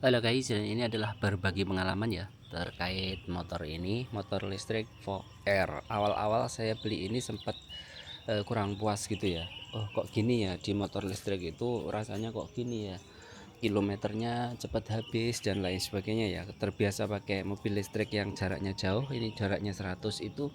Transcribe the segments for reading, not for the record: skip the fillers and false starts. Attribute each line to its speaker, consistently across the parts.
Speaker 1: Halo guys, dan ini adalah berbagi pengalaman ya terkait motor ini, motor listrik 4R. Awal-awal saya beli ini sempat kurang puas gitu ya. Oh, kok gini ya, di motor listrik itu rasanya kok gini ya, kilometernya cepat habis dan lain sebagainya ya. Terbiasa pakai mobil listrik yang jaraknya jauh, ini jaraknya 100 itu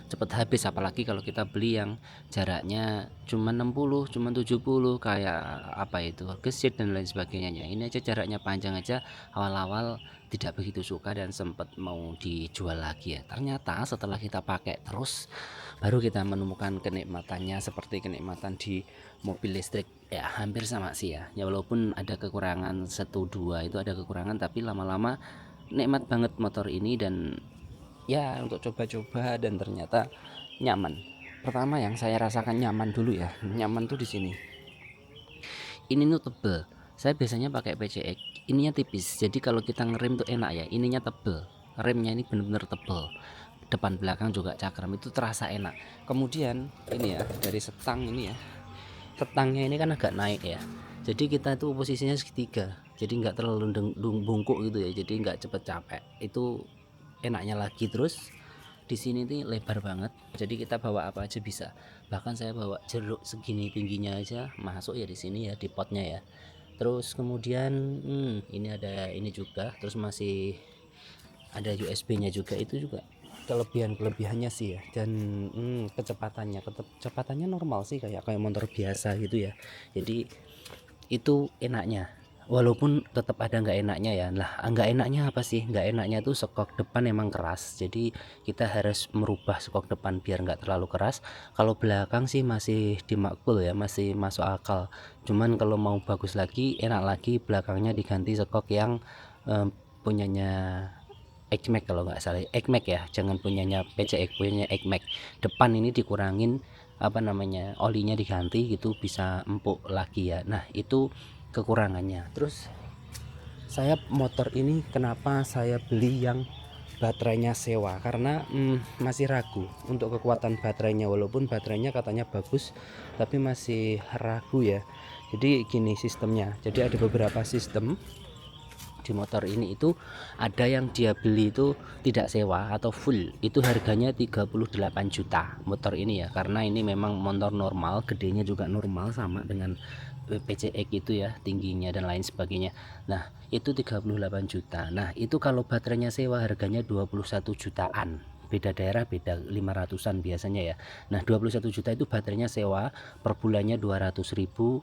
Speaker 1: cepat habis, apalagi kalau kita beli yang jaraknya cuma 60, cuma 70, kayak apa itu, gesit dan lain sebagainya. Ini aja jaraknya panjang aja, awal-awal tidak begitu suka dan sempat mau dijual lagi ya. Ternyata setelah kita pakai terus, baru kita menemukan kenikmatannya, seperti kenikmatan di mobil listrik ya. Hampir sama sih ya, ya walaupun ada kekurangan satu dua, itu ada kekurangan, tapi lama-lama nikmat banget motor ini. Dan ya, untuk coba-coba dan ternyata nyaman. Pertama yang saya rasakan nyaman dulu ya, nyaman tuh di sini. Ini tuh tebel. Saya biasanya pakai PCX, ininya tipis. Jadi kalau kita ngerem tuh enak ya, ininya tebel. Remnya ini bener-bener tebel. Depan belakang juga cakram, itu terasa enak. Kemudian ini ya, dari setang ini ya. Setangnya ini kan agak naik ya. Jadi kita tuh posisinya segitiga. Jadi nggak terlalu bungkuk gitu ya. Jadi nggak cepet capek. Itu enaknya lagi. Terus di sini nih lebar banget, jadi kita bawa apa aja bisa. Bahkan saya bawa jeruk segini tingginya aja masuk ya di sini ya, di potnya ya. Terus kemudian ini ada ini juga, terus masih ada USB-nya juga. Itu juga kelebihannya sih ya. Dan kecepatannya normal sih, kayak motor biasa gitu ya. Jadi itu enaknya, walaupun tetap ada nggak enaknya ya. Lah, nggak enaknya apa sih? Nggak enaknya tuh skok depan emang keras, jadi kita harus merubah skok depan biar nggak terlalu keras. Kalau belakang sih masih dimakul ya, masih masuk akal. Cuman kalau mau bagus lagi, enak lagi, belakangnya diganti skok yang punyanya XMAX, kalau nggak salah XMAX ya, jangan punyanya PCX, punyanya XMAX. Depan ini dikurangin apa namanya, olinya diganti gitu, bisa empuk lagi ya. Nah, itu kekurangannya. Terus saya motor ini kenapa saya beli yang baterainya sewa, karena masih ragu untuk kekuatan baterainya. Walaupun baterainya katanya bagus, tapi masih ragu ya. Jadi gini sistemnya, jadi ada beberapa sistem di motor ini. Itu ada yang dia beli itu tidak sewa atau full, itu harganya 38 juta motor ini ya, karena ini memang motor normal, gedenya juga normal sama dengan PCX itu ya, tingginya dan lain sebagainya. Nah, itu 38 juta. Nah, itu kalau baterainya sewa harganya 21 jutaan. Beda daerah beda 500-an biasanya ya. Nah, 21 juta itu baterainya sewa, per bulannya 200.000.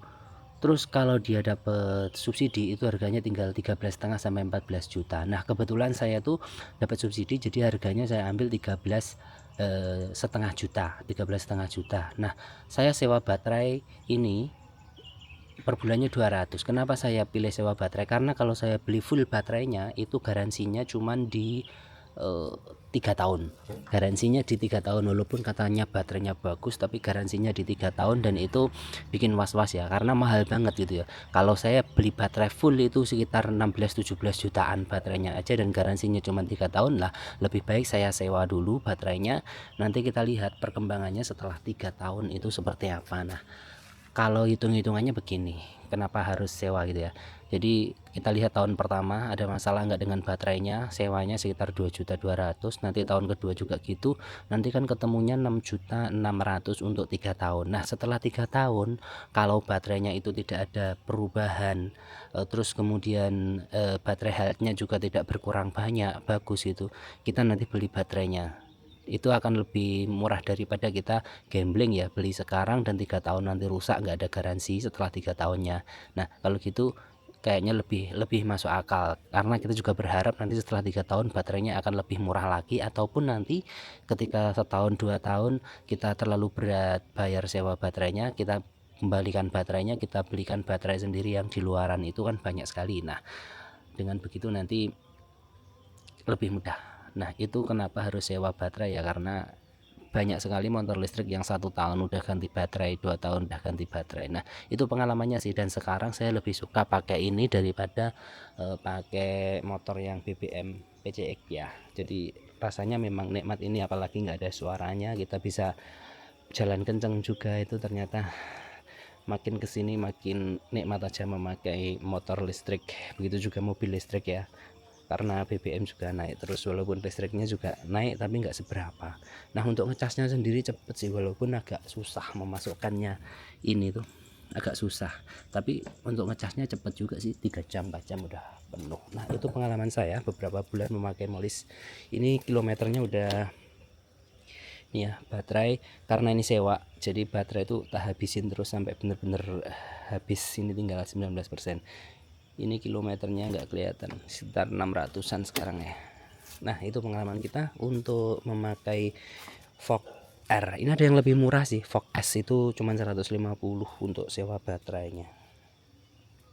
Speaker 1: Terus kalau dia dapat subsidi itu harganya tinggal 13,5 sampai 14 juta. Nah, kebetulan saya tuh dapat subsidi, jadi harganya saya ambil 13,5 juta. Nah, saya sewa baterai ini per bulannya 200. Kenapa saya pilih sewa baterai? Karena kalau saya beli full baterainya itu garansinya cuman di 3 tahun. Garansinya di 3 tahun, walaupun katanya baterainya bagus, tapi garansinya di 3 tahun. Dan itu bikin was-was ya, karena mahal banget gitu ya. Kalau saya beli baterai full itu sekitar 16-17 jutaan baterainya aja, dan garansinya cuma 3 tahun lah. Lebih baik saya sewa dulu baterainya, nanti kita lihat perkembangannya setelah 3 tahun itu seperti apa. Nah, kalau hitung-hitungannya begini, kenapa harus sewa gitu ya. Jadi kita lihat tahun pertama ada masalah nggak dengan baterainya, sewanya sekitar 2.200.000. Nanti tahun kedua juga gitu, nanti kan ketemunya 6.600.000 untuk 3 tahun. Nah, setelah 3 tahun kalau baterainya itu tidak ada perubahan, terus kemudian baterai healthnya juga tidak berkurang banyak, bagus itu, kita nanti beli baterainya itu akan lebih murah daripada kita gambling ya, beli sekarang dan 3 tahun nanti rusak, nggak ada garansi setelah 3 tahunnya. Nah, kalau gitu kayaknya lebih masuk akal, karena kita juga berharap nanti setelah 3 tahun baterainya akan lebih murah lagi, ataupun nanti ketika setahun 2 tahun kita terlalu berat bayar sewa baterainya, kita kembalikan baterainya, kita belikan baterai sendiri yang di luaran, itu kan banyak sekali. Nah, dengan begitu nanti lebih mudah. Nah, itu kenapa harus sewa baterai ya, karena banyak sekali motor listrik yang 1 tahun udah ganti baterai, 2 tahun udah ganti baterai. Nah, itu pengalamannya sih. Dan sekarang saya lebih suka pakai ini daripada pakai motor yang BBM PCX ya. Jadi rasanya memang nikmat ini, apalagi nggak ada suaranya, kita bisa jalan kenceng juga. Itu ternyata makin kesini makin nikmat aja memakai motor listrik, begitu juga mobil listrik ya, karena BBM juga naik terus, walaupun listriknya juga naik tapi nggak seberapa. Nah untuk ngecasnya sendiri cepet sih, walaupun agak susah memasukkannya, ini tuh agak susah, tapi untuk ngecasnya cepet juga sih, 3 jam 4 jam udah penuh. Nah itu pengalaman saya beberapa bulan memakai Molis ini. Kilometernya udah ini ya, baterai karena ini sewa, jadi baterai itu tak habisin terus sampai bener-bener habis, ini tinggal 19%. Ini kilometernya nggak kelihatan, sekitar 600-an sekarang ya. Nah itu pengalaman kita untuk memakai Fog R. Ini ada yang lebih murah sih, Fog S itu cuma 150 untuk sewa baterainya.